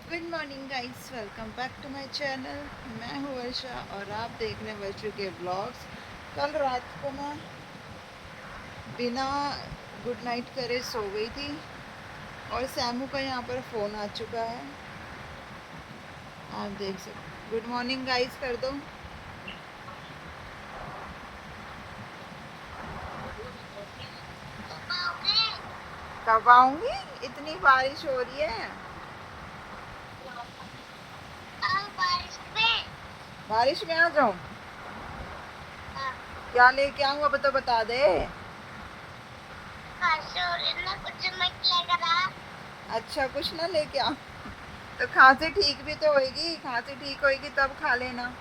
Good morning guys, welcome back to my channel. मैं हूँ वर्षा और आप देख रहे हैं वर्षा के ब्लॉग्स। कल रात को मैं बिना गुड नाइट करे सो गई थी और सैमू का यहाँ पर फ़ोन आ चुका है। आप देख सकते। गुड मॉर्निंग गाइस कर दो। कब आऊँगी? इतनी बारिश हो रही है। बारिश में आ जाऊँ? क्या लेके आऊँ अब तो बता दे। अच्छा, कुछ ना लेके आ। तो खांसी ठीक भी तो होएगी, खांसी ठीक होएगी तब खा लेना।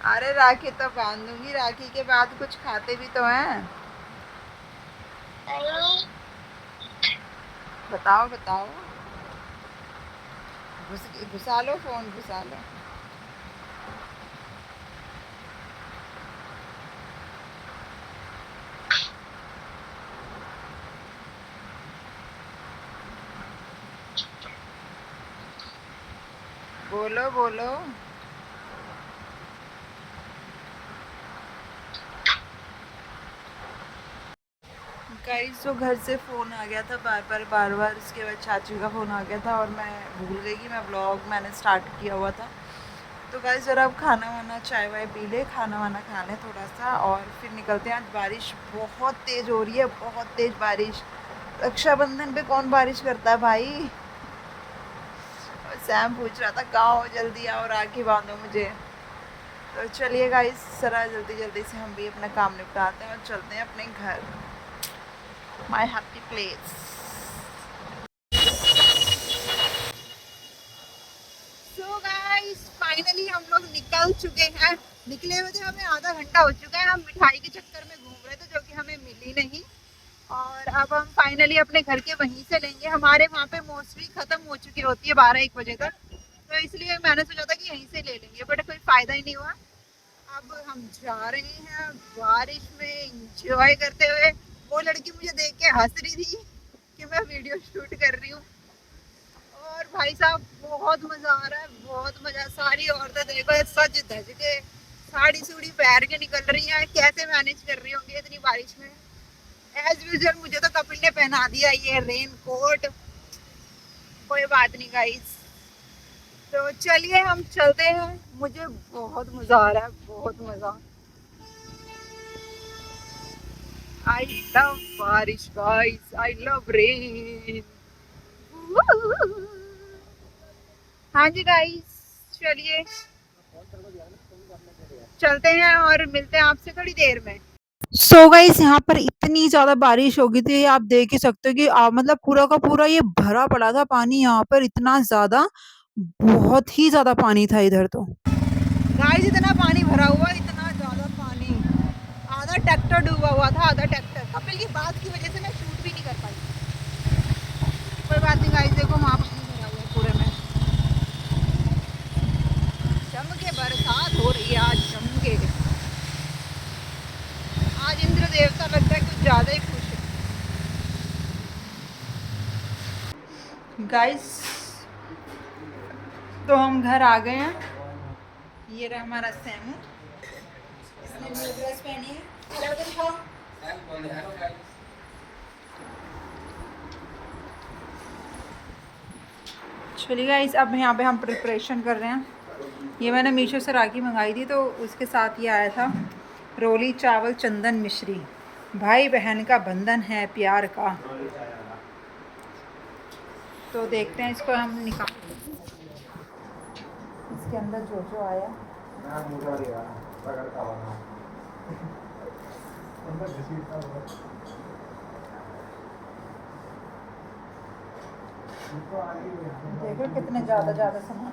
अरे राखी तो बांध दूंगी, राखी के बाद कुछ खाते भी तो हैं। बताओ बताओ। घुसा लो फोन, घुसा लो। बोलो बोलो। गाइस, तो घर से फ़ोन आ गया था बार बार। उसके बाद चाची का फ़ोन आ गया था और मैं भूल गई कि मैं ब्लॉग मैंने स्टार्ट किया हुआ था। तो गाइस ज़रा अब खाना वाना चाय वाय पी ले, खाना वाना खा लें थोड़ा सा और फिर निकलते हैं। आज बारिश बहुत तेज़ हो रही है, बहुत तेज़ बारिश। रक्षाबंधन पे कौन बारिश करता है भाई। और सैम पूछ रहा था कहाँ हो, जल्दी आओ राखी बांधो मुझे। तो चलिए गाइस, ज़रा जल्दी जल्दी से हम भी अपना काम निपटाते हैं और चलते हैं अपने घर, my happy place. So guys, finally हम लोग निकल चुके हैं। निकले हुए थे हमें आधा घंटा हो चुका है। हम मिठाई के चक्कर में घूम रहे थे जो कि हमें मिली नहीं। और अब हम फाइनली अपने घर के वहीं से लेंगे। हमारे वहाँ पे मोस्टली ख़त्म हो चुकी होती है 12-1 बजे तक, तो इसलिए मैंने सोचा था कि यहीं से ले लेंगे, बट कोई फ़ायदा ही नहीं हुआ। अब हम जा रहे हैं बारिश में इंजॉय करते हुए। वो लड़की मुझे देख के हंस रही थी कि मैं वीडियो शूट कर रही हूँ। और भाई साहब बहुत मजा आ रहा है, बहुत मजा। सारी औरतें देखो सज धज के साड़ी सूड़ी पहन के निकल रही हैं। कैसे मैनेज कर रही होंगी इतनी बारिश में। एज यूजुअल मुझे तो कपिल ने पहना दिया ये रेन कोट। कोई बात नहीं गाइस, तो चलिए हम चलते हैं। मुझे बहुत मजा आ रहा है, बहुत मजा। आई लव बारिश गाइस, आई लव रेन। हाँ जी गाइस, चलिए चलते हैं और मिलते हैं आपसे थोड़ी देर में। सो गाइस, यहाँ पर इतनी ज़्यादा बारिश हो गई थी, आप देख ही सकते हो कि मतलब पूरा का पूरा ये भरा पड़ा था पानी यहाँ पर। इतना ज़्यादा, बहुत ही ज़्यादा पानी था इधर तो। गाइस, इतना पानी भरा हुआ, इतना ज़्यादा पानी। आधा ट्रैक्टर डूबा हुआ था, आधा ट्रैक्टर। कपिल की बात की वजह से मैं शूट भी नहीं कर पाई। कोई बात नहीं गाइस, देखो वहाँ पानी भरा हुआ है पूरे में। जम के बरसात हो रही है आज, जम के। आज इंद्र देवता लगता है कुछ ज़्यादा ही खुश है। गाइस, तो हम घर आ गए हैं। ये रहा हमारा सैमू, इसने न्यू ड्रेस पहनी है। हेलो दिखाओ। चलिए गाइस, अब यहाँ पे हम प्रिपरेशन कर रहे हैं। ये मैंने मीशो से राखी मंगाई थी, तो उसके साथ ये आया था रोली चावल चंदन मिश्री। भाई बहन का बंधन है प्यार का। तो देखते हैं, इसको हम निकाल इसके अंदर जो जो आया। देखो कितने ज़्यादा सामान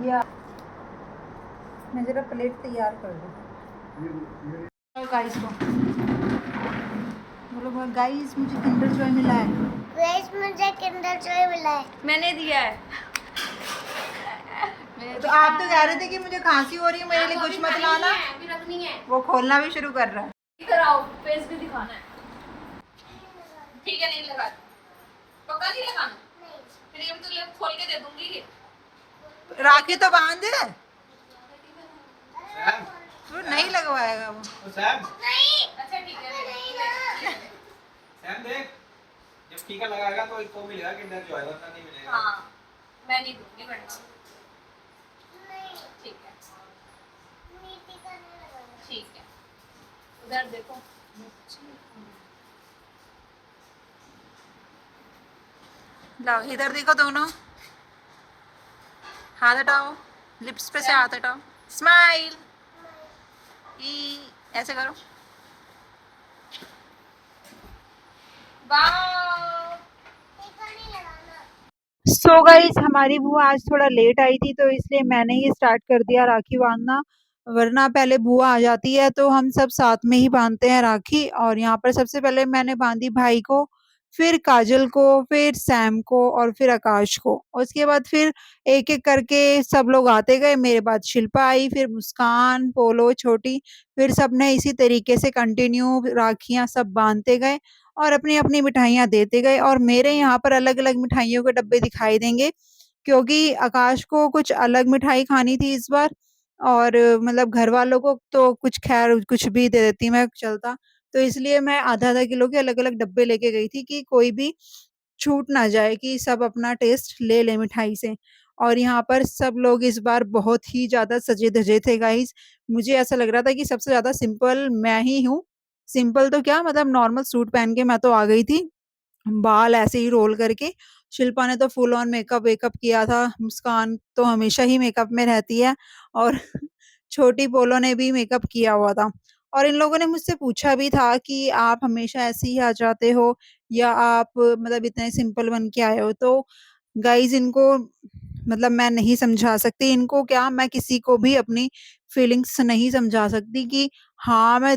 या मैं ज़रा प्लेट तैयार कर दूँ गाइस को। बोलो गाइस, मुझे किंडर जॉय मिला है। गाइस, मुझे किंडर जॉय मिला है। मैंने दिया है। मैंने तो आप तो कह रहे थे कि मुझे खांसी हो रही है, मेरे लिए कुछ मत लाना। अभी रखनी है। वो खोलना भी शुरू कर रहा है। इधर आओ, फेस भी दिखाना है। ठीक है, नहीं लगा, पक्का नहीं लगाना। फिर ये तो खोल के दे दूंगी। राखी तो बांध दे। तो नहीं लगवाएगा वो। सैम नहीं, अच्छा ठीक है। सैम देख, जब टीका लगाएगा तो इसको मिलेगा किंडर जॉय, वरना नहीं मिलेगा। हाँ, मैं नहीं दूंगी वरना। ठीक है, ठीक है। उधर देखो। लाओ इधर देखो दोनों, हाथ हटाओ, लिप्स पे से हाथ हटाओ, स्माइल, ऐसे करो। सो गाइस हमारी बुआ आज थोड़ा लेट आई थी तो इसलिए मैंने ही स्टार्ट कर दिया राखी बांधना, वरना पहले बुआ आ जाती है तो हम सब साथ में ही बांधते हैं राखी। और यहाँ पर सबसे पहले मैंने बांधी भाई को, फिर काजल को, फिर सैम को और फिर आकाश को। उसके बाद फिर एक एक करके सब लोग आते गए, मेरे बाद शिल्पा आई, फिर मुस्कान, पोलो, छोटी, फिर सबने इसी तरीके से कंटिन्यू राखियां सब बांधते गए और अपनी-अपनी मिठाइयाँ देते गए। और मेरे यहाँ पर अलग-अलग मिठाइयों के डब्बे दिखाई देंगे, क्योंकि आकाश को कुछ अलग मिठाई खानी थी इस बार और मतलब घर वालों को तो कुछ ख़ैर कुछ भी दे देती मैं, चलता। तो इसलिए मैं आधा-आधा किलो के अलग-अलग डब्बे लेके गई थी कि कोई भी छूट ना जाए, कि सब अपना टेस्ट ले लें मिठाई से। और यहाँ पर सब लोग इस बार बहुत ही ज़्यादा सजे-धजे थे गाइज़। मुझे ऐसा लग रहा था कि सबसे ज़्यादा सिंपल मैं ही हूँ। सिंपल तो क्या, मतलब नॉर्मल सूट पहन के मैं तो आ गई थी, बाल ऐसे ही रोल करके। शिल्पा ने तो फुल ऑन मेकअप-वेकअप किया था, मुस्कान तो हमेशा ही मेकअप में रहती है और छोटी पोलो ने भी मेकअप किया हुआ था। और इन लोगों ने मुझसे पूछा भी था कि आप हमेशा ऐसे ही आ जाते हो या आप मतलब इतने सिंपल बन के आए हो? तो गाइज़ इनको मतलब मैं नहीं समझा सकती, इनको क्या, मैं किसी को भी अपनी फीलिंग्स नहीं समझा सकती कि हाँ, मैं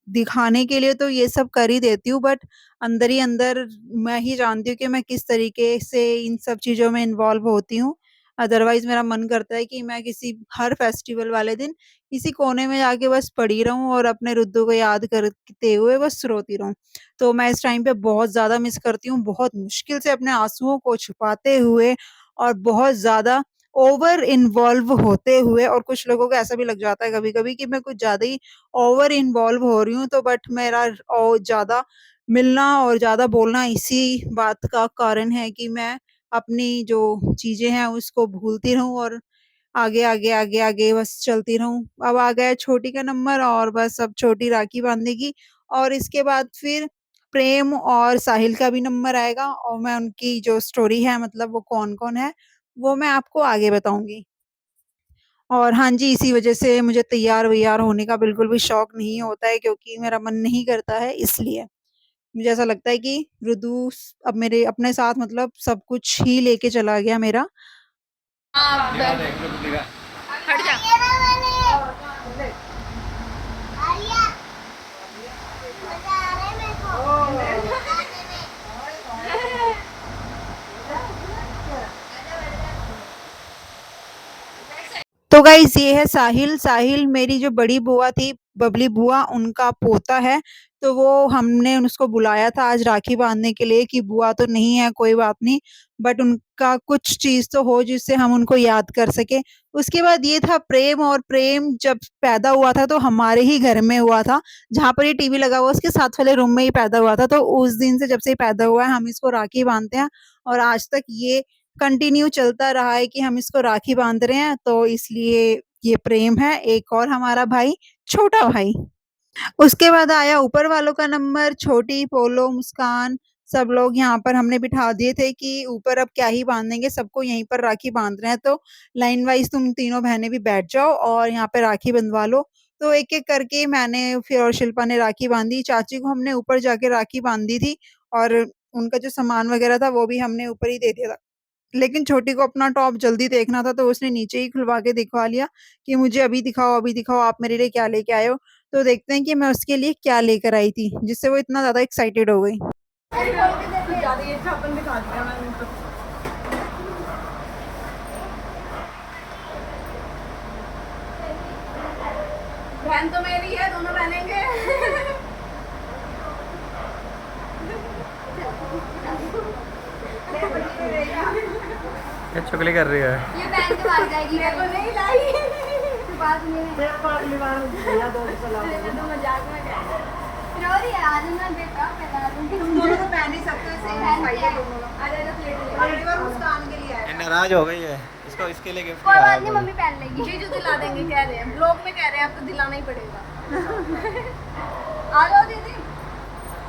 दिखाने के लिए तो ये सब कर ही देती हूँ, बट अंदर ही अंदर मैं ही जानती हूँ कि मैं किस तरीके से इन सब चीज़ों में इन्वॉल्व होती हूँ। अदरवाइज़ मेरा मन करता है कि मैं किसी हर फेस्टिवल वाले दिन किसी कोने में जाके बस पड़ी रहूँ और अपने रुद्दू को याद करते हुए बस रोती रहूँ। तो मैं इस टाइम पे बहुत ज़्यादा मिस करती हूँ, बहुत मुश्किल से अपने आँसुओं को छुपाते हुए और बहुत ज़्यादा ओवर इन्वॉल्व होते हुए। और कुछ लोगों को ऐसा भी लग जाता है कभी-कभी कि मैं कुछ ज़्यादा ही ओवर इन्वॉल्व हो रही हूँ, तो बट मेरा ज़्यादा मिलना और ज़्यादा बोलना इसी बात का कारण है कि मैं अपनी जो चीज़ें हैं उसको भूलती रहूँ और आगे, आगे, आगे, आगे बस चलती रहूँ। अब आ गया छोटी का नंबर और बस अब छोटी राखी बाँधेगी और इसके बाद फिर प्रेम और साहिल का भी नंबर आएगा और मैं उनकी जो स्टोरी है, मतलब वो कौन-कौन है, वो मैं आपको आगे बताऊँगी। और हाँ जी, इसी वज़ह से मुझे तैयार-वैयार होने का बिल्कुल भी शौक नहीं होता है, क्योंकि मेरा मन नहीं करता है इसलिए। मुझे ऐसा लगता है कि रुदू अब मेरे अपने साथ मतलब सब कुछ ही लेके चला गया मेरा। हाँ, दिखा देख लो, दिखा। हट जा। तो गाइज़ ये है साहिल, साहिल मेरी जो बड़ी बुआ थी, बबली बुआ, उनका पोता है। तो वो हमने उसको बुलाया था आज राखी बाँधने के लिए कि बुआ तो नहीं है, कोई बात नहीं, बट उनका कुछ चीज़ तो हो जिससे हम उनको याद कर सकें। उसके बाद ये था प्रेम, और प्रेम जब पैदा हुआ था तो हमारे ही घर में हुआ था, जहाँ पर ये टीवी लगा हुआ है उसके साथ वाले रूम में ही पैदा हुआ था। तो उस दिन से जब से ये पैदा हुआ है हम इसको राखी बाँधते हैं और आज तक ये कंटिन्यू चलता रहा है कि हम इसको राखी बांध रहे हैं, तो इसलिए ये प्रेम है। एक और हमारा भाई, छोटा भाई। उसके बाद आया ऊपर वालों का नंबर, छोटी, पोलो, मुस्कान, सब लोग यहाँ पर हमने बिठा दिए थे कि ऊपर अब क्या ही बांधेंगे, सबको यहीं पर राखी बांध रहे हैं, तो लाइन वाइज तुम तीनों बहनें भी बैठ जाओ और यहाँ पे राखी बंधवा लो। तो एक-एक करके मैंने फिर और शिल्पा ने राखी बांधी। चाची को हमने ऊपर जाके राखी बांधी थी और उनका जो सामान वगैरह था वो भी हमने ऊपर ही दे दिया था। लेकिन छोटी को अपना टॉप जल्दी देखना था, तो उसने नीचे ही खुलवा के दिखवा लिया कि मुझे अभी दिखाओ आप मेरे लिए क्या लेके आए हो। तो देखते हैं कि मैं उसके लिए क्या लेकर आई थी, जिससे वो इतना ज़्यादा एक्साइटेड हो गई। बहन तो मेरी है, दोनों पहनेंगे। ये चुगली कर रही है। ये पहन के भाग जाएगी, मेरे को नहीं लाई। बाद में फिर को अगली बार भैया दो चला मैं तो मजाक में कह रही हूँ। रो रही है, आज मैं बेटा पहना दूंगी। तुम दोनों तो पहन ही सकते हो, सेम पहन भाई के है आए। दोनों लोग। आ जाओ प्लेट ले। अगली बार मुस्कान के लिए ये आएगा। नाराज हो गई है, इसको इसके लिए गिफ्ट कोई बात नहीं, मम्मी पहन लेगी। जीजू दिला देंगे, कह रहे हैं ब्लॉग में, कह रहे हैं आपको दिलाना ही पड़ेगा। आ जाओ दीदी।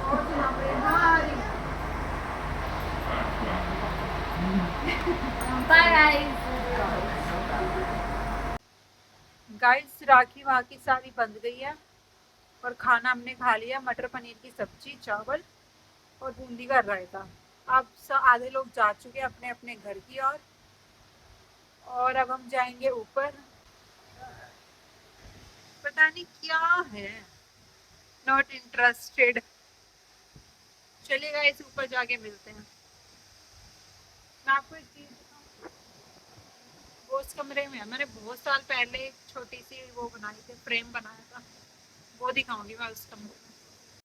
और सुना प्रेम। हाँ आ रही। Bye guys. गाइस राखी वाखी सारी बंध गई है और खाना हमने खा लिया, मटर पनीर की सब्जी, चावल और बूंदी का रायता। अब आधे लोग जा चुके हैं अपने अपने घर की ओर और अब हम जाएंगे ऊपर। पता नहीं क्या है, नॉट इंटरेस्टेड। चलिए गाइस ऊपर जाके मिलते हैं। मैं आपको एक चीज दिखाऊं, वो उस कमरे में है। मैंने बहुत साल पहले एक छोटी सी वो बनाई थी, फ्रेम बनाया था, वो दिखाऊंगी मैं उस कमरे में।